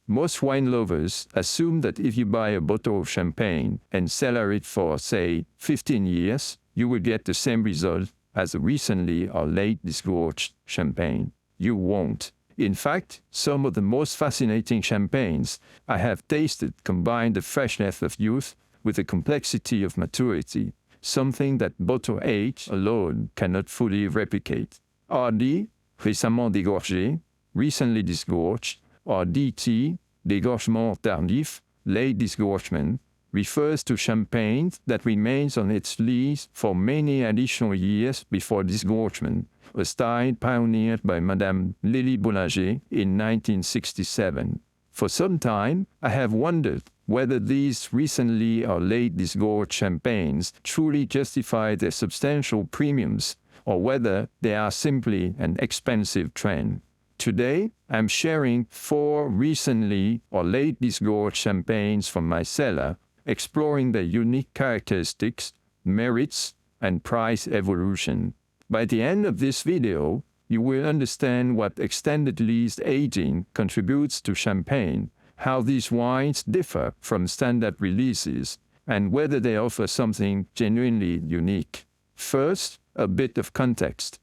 Most wine lovers assume that if you buy a bottle of champagne and cellar it for, say, 15 years, you will get the same result as a recently or late disgorged champagne. You won't. In fact, some of the most fascinating champagnes I have tasted combine the freshness of youth with the complexity of maturity, something that bottle age alone cannot fully replicate. R.D, récemment dégorgé, recently disgorged, or DT, Dégorgement Tardif, late disgorgement, refers to champagne that remains on its lees for many additional years before disgorgement, a style pioneered by Madame Lily Bollinger in 1967. For some time, I have wondered whether these recently or late disgorged champagnes truly justify their substantial premiums, or whether they are simply an expensive trend. Today, I'm sharing 4 recently or late disgorged champagnes from my cellar, exploring their unique characteristics, merits, and price evolution. By the end of this video, you will understand what extended lease aging contributes to champagne, how these wines differ from standard releases, and whether they offer something genuinely unique. First, a bit of context.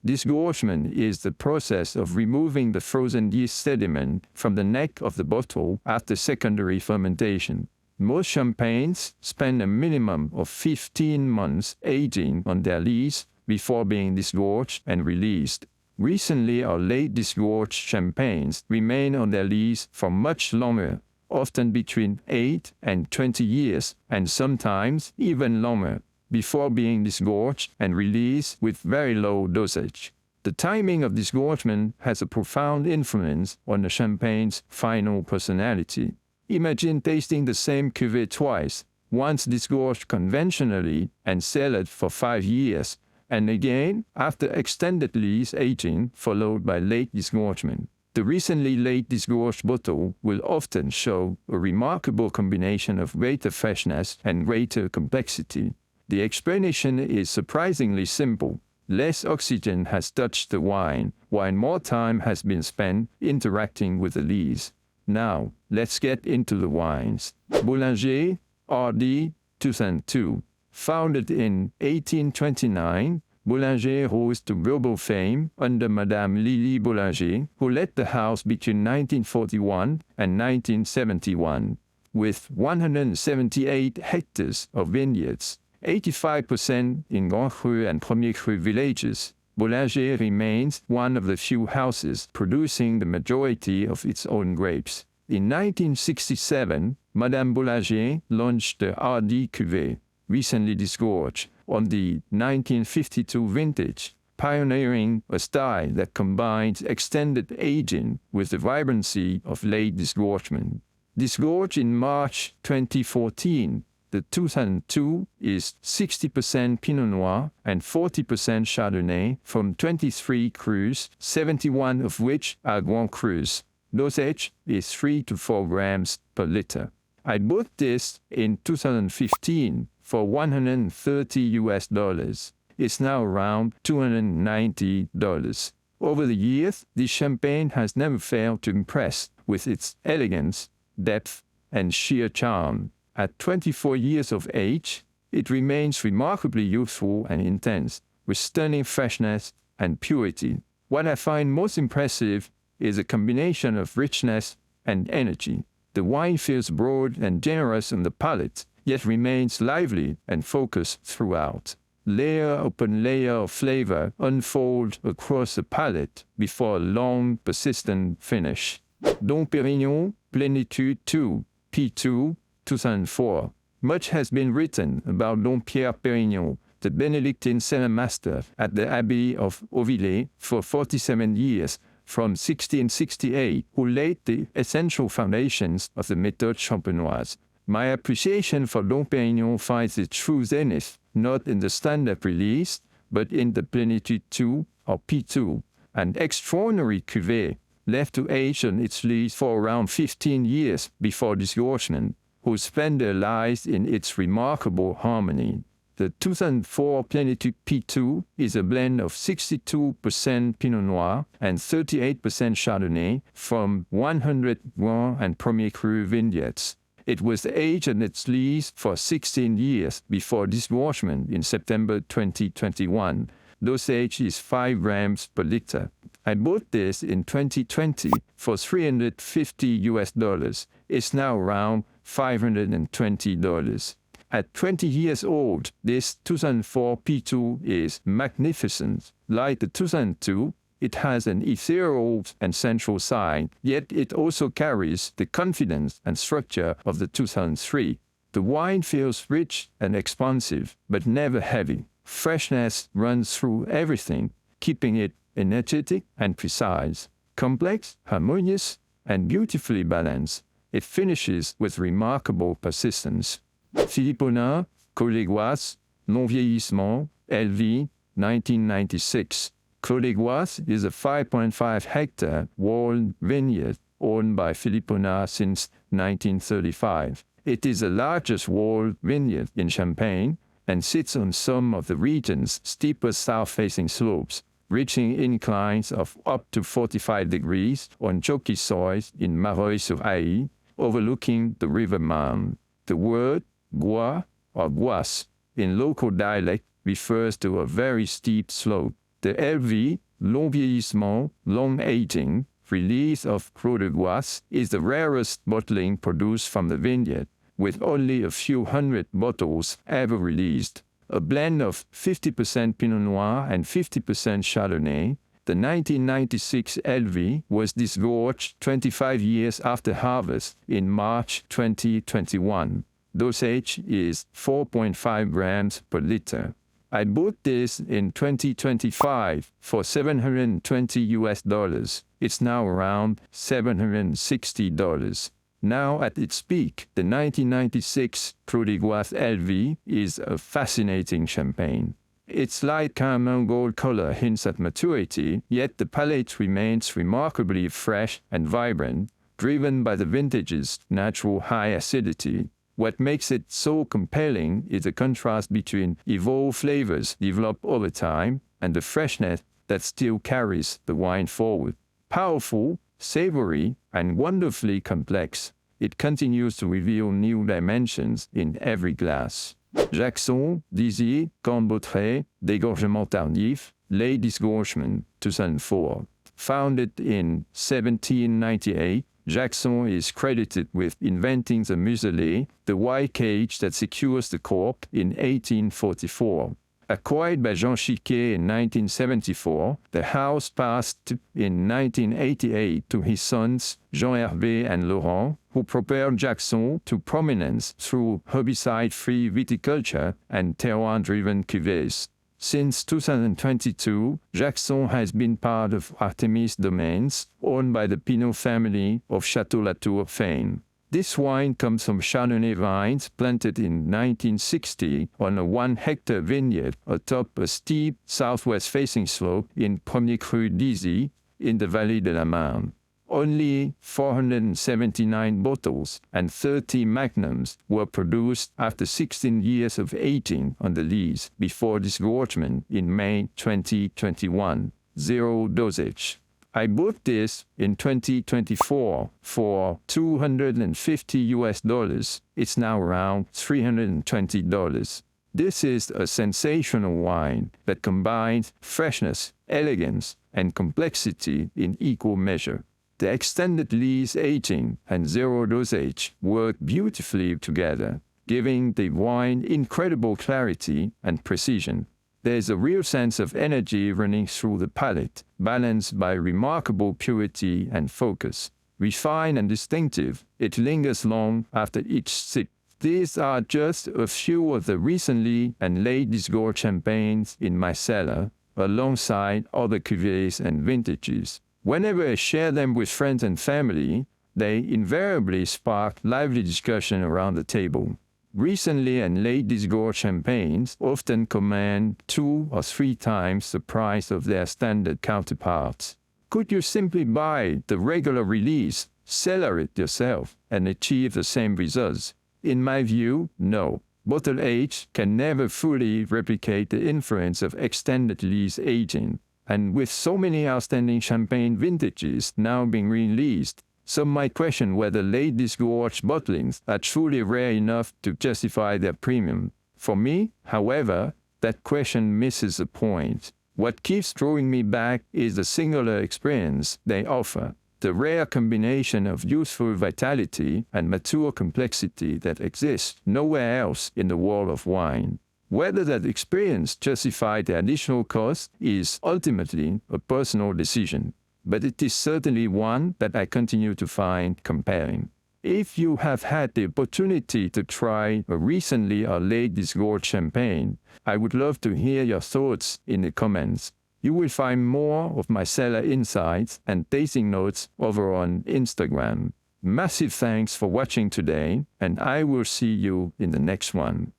Disgorgement is the process of removing the frozen yeast sediment from the neck of the bottle after secondary fermentation. Most champagnes spend a minimum of 15 months aging on their lees before being disgorged and released. Recently or late disgorged champagnes remain on their lees for much longer, often between 8 and 20 years, and sometimes even longer, before being disgorged and released with very low dosage. The timing of disgorgement has a profound influence on the champagne's final personality. Imagine tasting the same cuvée twice, once disgorged conventionally and cellared for 5 years, and again after extended lease aging followed by late disgorgement. The recently late disgorged bottle will often show a remarkable combination of greater freshness and greater complexity. The explanation is surprisingly simple. Less oxygen has touched the wine, while more time has been spent interacting with the lees. Now, let's get into the wines. Bollinger R.D. 2002. Founded in 1829, Bollinger rose to global fame under Madame Lily Bollinger, who led the house between 1941 and 1971. With 178 hectares of vineyards, 85% in Grand Cru and Premier Cru villages, Bollinger remains one of the few houses producing the majority of its own grapes. In 1967, Madame Bollinger launched the R.D. cuvée, recently disgorged, on the 1952 vintage, pioneering a style that combines extended aging with the vibrancy of late disgorgement. Disgorged in March 2014, the 2002 is 60% Pinot Noir and 40% Chardonnay from 23 crus, 71 of which are Grand Crus. Dosage is 3 to 4 grams per liter. I bought this in 2015 for $130. It's now around $290. Over the years, this champagne has never failed to impress with its elegance, depth, and sheer charm. At 24 years of age, it remains remarkably youthful and intense, with stunning freshness and purity. What I find most impressive is a combination of richness and energy. The wine feels broad and generous on the palate, yet remains lively and focused throughout. Layer upon layer of flavor unfold across the palate before a long, persistent finish. Dom Pérignon Plénitude 2, P2, 2004. Much has been written about Dom Pierre Pérignon, the Benedictine cellar master at the Abbey of Auvillers for 47 years, from 1668, who laid the essential foundations of the méthode champenoise. My appreciation for Dom Pérignon finds its true zenith, not in the standard release, but in the Plénitude 2, or P2, an extraordinary cuvée, left to age on its lees for around 15 years before disgorgement, whose splendor lies in its remarkable harmony. The 2004 Pérignon P2 is a blend of 62% Pinot Noir and 38% Chardonnay from 100 Grand and Premier Cru vineyards. It was aged at its lease for 16 years before disgorgement in September 2021. Dosage is 5 grams per liter. I bought this in 2020 for $350. It's now around $520. At 20 years old, this 2004 P2 is magnificent. Like the 2002, it has an ethereal and sensual side, yet it also carries the confidence and structure of the 2003. The wine feels rich and expansive, but never heavy. Freshness runs through everything, keeping it energetic and precise, complex, harmonious, and beautifully balanced. It finishes with remarkable persistence. Philipponnat Clos, non-vieillissement, L.V., 1996. Clos is a 5.5-hectare walled vineyard owned by Philipponnat since 1935. It is the largest walled vineyard in Champagne and sits on some of the region's steepest south-facing slopes, reaching inclines of up to 45 degrees on chalky soils in Mareuil-sur-Aille, overlooking the River Marne. The word Gois or Goisses in local dialect refers to a very steep slope. The LV, long vieillissement, long aging, release of Clos de Goisses is the rarest bottling produced from the vineyard, with only a few hundred bottles ever released. A blend of 50% Pinot Noir and 50% Chardonnay, the 1996 LV was disgorged 25 years after harvest in March 2021. Dosage is 4.5 grams per liter. I bought this in 2025 for $720. It's now around $760. Now at its peak, the 1996 Clos de Goisses L.V. is a fascinating champagne. Its light caramel gold color hints at maturity, yet the palate remains remarkably fresh and vibrant, driven by the vintage's natural high acidity. What makes it so compelling is the contrast between evolved flavors developed over time and the freshness that still carries the wine forward. Powerful, savory, and wonderfully complex, it continues to reveal new dimensions in every glass. Jacquesson, Dizy, Corne Bautray, Dégorgement Tardif, late-disgorgement, 2004. Founded in 1798, Jacquesson is credited with inventing the muselet, the wide cage that secures the cork, in 1844. Acquired by Jean Chiquet in 1974, the house passed in 1988 to his sons Jean-Hervé and Laurent, who propelled Jacquesson to prominence through herbicide-free viticulture and terroir-driven cuvées. Since 2022, Jacquesson has been part of Artemis Domains, owned by the Pinot family of Château Latour fame. This wine comes from Chardonnay vines planted in 1960 on a 1-hectare vineyard atop a steep southwest-facing slope in Premier Cru Dizy in the Vallée de la Marne. Only 479 bottles and 30 magnums were produced after 16 years of aging on the lease before disgorgement in May 2021. Zero dosage. I bought this in 2024 for $250. It's now around $320. This is a sensational wine that combines freshness, elegance, and complexity in equal measure. The extended lease aging and zero dosage work beautifully together, giving the wine incredible clarity and precision. There's a real sense of energy running through the palate, balanced by remarkable purity and focus. Refined and distinctive, it lingers long after each sip. These are just a few of the recently and late disgorged champagnes in my cellar, alongside other cuvées and vintages. Whenever I share them with friends and family, they invariably spark lively discussion around the table. Recently and late disgorged champagnes often command 2 or 3 times the price of their standard counterparts. Could you simply buy the regular release, cellar it yourself, and achieve the same results? In my view, no. Bottle age can never fully replicate the influence of extended lease aging. And with so many outstanding champagne vintages now being released, some might question whether late-disgorged bottlings are truly rare enough to justify their premium. For me, however, that question misses the point. What keeps drawing me back is the singular experience they offer, the rare combination of youthful vitality and mature complexity that exists nowhere else in the world of wine. Whether that experience justifies the additional cost is ultimately a personal decision, but it is certainly one that I continue to find compelling. If you have had the opportunity to try a recently or late-disgorged champagne, I would love to hear your thoughts in the comments. You will find more of my cellar insights and tasting notes over on Instagram. Massive thanks for watching today, and I will see you in the next one.